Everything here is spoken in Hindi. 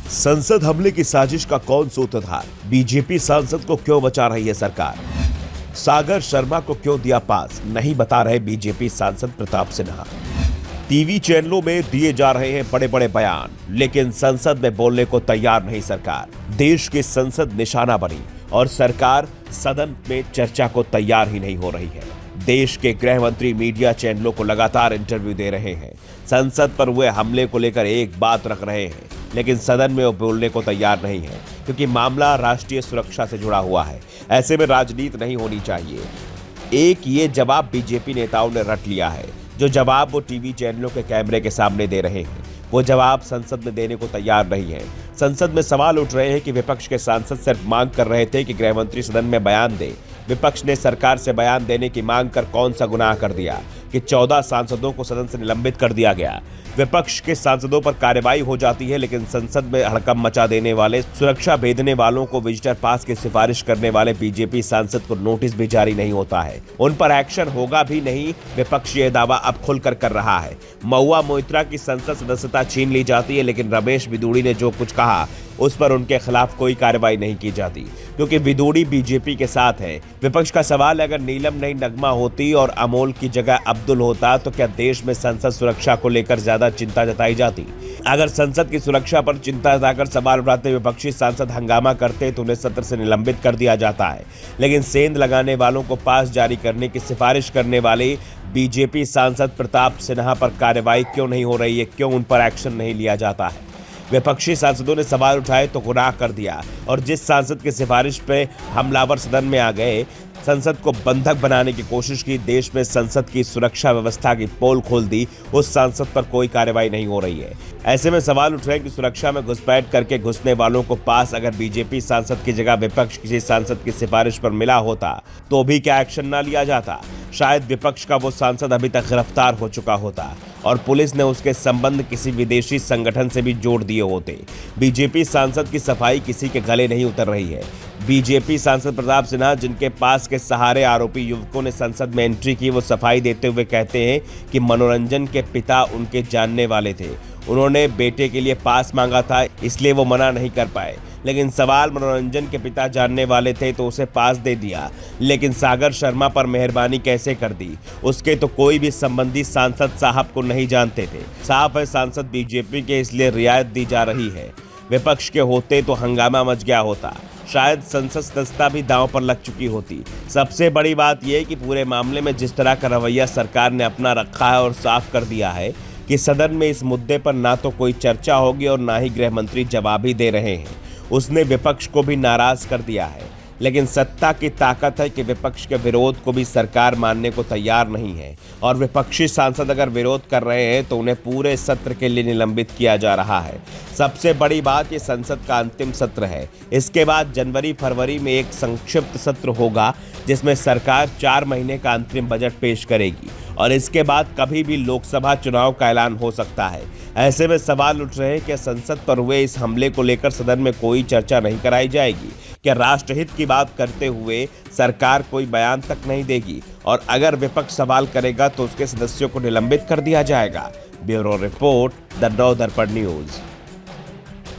संसद हमले की साजिश का कौन सूत्रधार? बीजेपी सांसद को क्यों बचा रही है सरकार? सागर शर्मा को क्यों दिया पास? नहीं बता रहे बीजेपी सांसद प्रताप सिन्हा। टीवी चैनलों में दिए जा रहे हैं बड़े बड़े बयान, लेकिन संसद में बोलने को तैयार नहीं सरकार। देश की संसद निशाना बनी और सरकार सदन में चर्चा को तैयार ही नहीं हो रही है। देश के गृह मंत्री मीडिया चैनलों को लगातार इंटरव्यू दे रहे हैं, संसद पर हुए हमले को लेकर एक बात रख रहे हैं, लेकिन सदन में वो बोलने को तैयार नहीं है, क्योंकि मामला राष्ट्रीय सुरक्षा से जुड़ा हुआ है। ऐसे में राजनीति नहीं होनी चाहिए। एक ये जवाब बीजेपी नेताओं ने रट लिया है। जो जवाब वो टीवी चैनलों के कैमरे के सामने दे रहे हैं, वो जवाब संसद में देने को तैयार नहीं है। संसद में सवाल उठ रहे हैं कि विपक्ष के सांसद सिर्फ मांग कर रहे थे कि गृह मंत्री सदन में बयान दे। विपक्ष ने सरकार से बयान देने की मांग कर कौन सा गुनाह कर दिया कि 14 सांसदों को सदन से निलंबित कर दिया गया। विपक्ष के सांसदों पर कार्रवाई हो जाती है, लेकिन संसद में हड़कंप मचा देने वाले, सुरक्षा भेदने वालों को विजिटर पास की सिफारिश करने वाले बीजेपी सांसद को नोटिस भी जारी नहीं होता है। उन पर एक्शन होगा भी नहीं। विपक्ष ये दावा अब खुलकर कर रहा है। महुआ मोइत्रा की संसद सदस्यता छीन ली जाती है, लेकिन रमेश बिदूड़ी ने जो कुछ कहा उस पर उनके खिलाफ कोई कार्रवाई नहीं की जाती, क्योंकि बिदूड़ी बीजेपी के साथ है। विपक्ष का सवाल है, अगर नीलम नई नगमा होती और अमोल की जगह अब्दुल होता तो क्या देश में संसद सुरक्षा को लेकर ज्यादा चिंता जताई जाती? अगर संसद की सुरक्षा पर चिंता जताकर सवाल उठाते विपक्षी सांसद हंगामा करते तो उन्हें सत्र से निलंबित कर दिया जाता है। लेकिन सेंध लगाने वालों को पास जारी करने की सिफारिश करने वाले बीजेपी सांसद प्रताप सिन्हा पर कार्रवाई क्यों नहीं हो रही है? क्यों उन पर एक्शन नहीं लिया जाता है? विपक्षी सांसदों ने सवाल उठाए तो गुनाह कर दिया, और जिस सांसद की सिफारिश पे हमलावर सदन में आ गए, संसद को बंधक बनाने की कोशिश की, देश में संसद की सुरक्षा व्यवस्था की पोल खोल दी, उस सांसद पर कोई कार्रवाई नहीं हो रही है। ऐसे में सवाल उठ रहे हैं कि सुरक्षा में घुसपैठ करके घुसने वालों को पास अगर बीजेपी सांसद की जगह विपक्ष किसी सांसद की सिफारिश पर मिला होता तो भी क्या एक्शन ना लिया जाता? शायद विपक्ष का वो सांसद अभी तक गिरफ्तार हो चुका होता और पुलिस ने उसके संबंध किसी विदेशी संगठन से भी जोड़ दिए होते। बीजेपी सांसद की सफाई किसी के गले नहीं उतर रही है। बीजेपी सांसद प्रताप सिन्हा, जिनके पास के सहारे आरोपी युवकों ने संसद में एंट्री की, वो सफाई देते हुए कहते हैं कि मनोरंजन के पिता उनके जानने वाले थे। उन्होंने बेटे के लिए पास मांगा था, इसलिए वो मना नहीं कर पाए। लेकिन सवाल, मनोरंजन के पिता जानने वाले थे तो उसे पास दे दिया, लेकिन सागर शर्मा पर मेहरबानी कैसे कर दी? उसके तो कोई भी संबंधी सांसद साहब को नहीं जानते थे। साफ है सांसद बीजेपी के, इसलिए रियायत दी जा रही है। विपक्ष के होते तो हंगामा मच गया होता, शायद संसद सदस्यता भी दांव पर लग चुकी होती। सबसे बड़ी बात यह है कि पूरे मामले में जिस तरह का रवैया सरकार ने अपना रखा है और साफ कर दिया है कि सदन में इस मुद्दे पर ना तो कोई चर्चा होगी और ना ही गृह मंत्री जवाब ही दे रहे हैं, उसने विपक्ष को भी नाराज कर दिया है। लेकिन सत्ता की ताकत है कि विपक्ष के विरोध को भी सरकार मानने को तैयार नहीं है, और विपक्षी सांसद अगर विरोध कर रहे हैं तो उन्हें पूरे सत्र के लिए निलंबित किया जा रहा है। सबसे बड़ी बात, ये संसद का अंतिम सत्र है। इसके बाद जनवरी फरवरी में एक संक्षिप्त सत्र होगा, जिसमें सरकार 4 महीने का अंतरिम बजट पेश करेगी, और इसके बाद कभी भी लोकसभा चुनाव का ऐलान हो सकता है। ऐसे में सवाल उठ रहे हैं कि संसद पर हुए इस हमले को लेकर सदन में कोई चर्चा नहीं कराई जाएगी? क्या राष्ट्रहित की बात करते हुए सरकार कोई बयान तक नहीं देगी? और अगर विपक्ष सवाल करेगा तो उसके सदस्यों को निलंबित कर दिया जाएगा। ब्यूरो रिपोर्ट, द नव दर्पण न्यूज।